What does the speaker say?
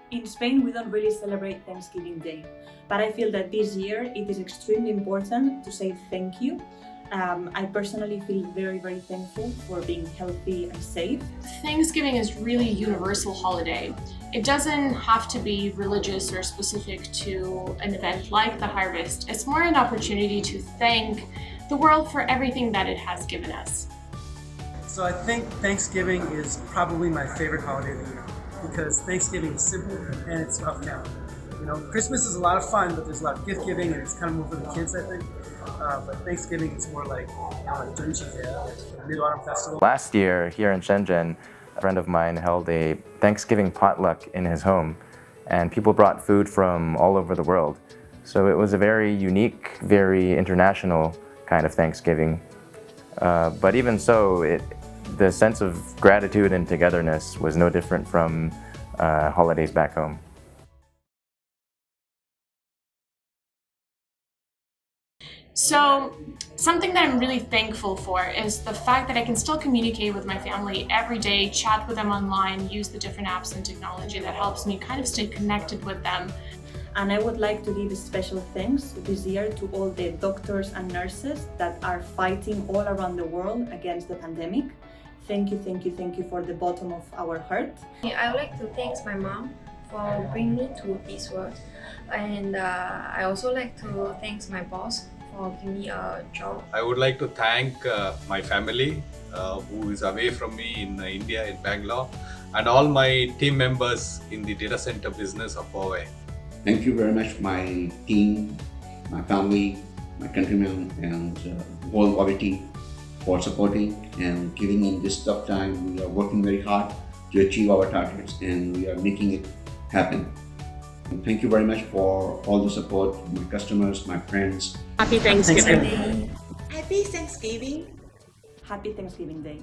In Spain, we don't really celebrate Thanksgiving Day, but I feel that this year it is extremely important to say thank you. I personally feel very, very thankful for being healthy and safe. Thanksgiving is really a universal holiday. It doesn't have to be religious or specific to an event like the harvest. It's more an opportunity to thank the world for everything that it has given us. So I think Thanksgiving is probably my favorite holiday of the year because Thanksgiving is simple and it's off camera. You know, Christmas is a lot of fun, but there's a lot of gift giving and it's kind of more for the kids, I think. But Thanksgiving is more like, like Mid-Autumn Festival. Last year here in Shenzhen, a friend of mine held a Thanksgiving potluck in his home, and people brought food from all over the world. So it was a very unique, very international kind of Thanksgiving. But even so, the sense of gratitude and togetherness was no different from holidays back home. So something that I'm really thankful for is the fact that I can still communicate with my family every day, chat with them online, use the different apps and technology that helps me kind of stay connected with them. And I would like to give special thanks this year to all the doctors and nurses that are fighting all around the world against the pandemic. Thank you, thank you, thank you for the bottom of our heart. I would like to thank my mom for bringing me to this world. And I also like to thank my boss for giving me a job. I would like to thank my family who is away from me in India, in Bangalore, and all my team members in the data center business of HUAWEI. Thank you very much, my team, my family, my countrymen, and the whole HUAWEI team for supporting and giving in this tough time. We are working very hard to achieve our targets and we are making it happen. And thank you very much for all the support from my customers, my friends. Happy Thanksgiving. Happy Thanksgiving. Happy Thanksgiving Day.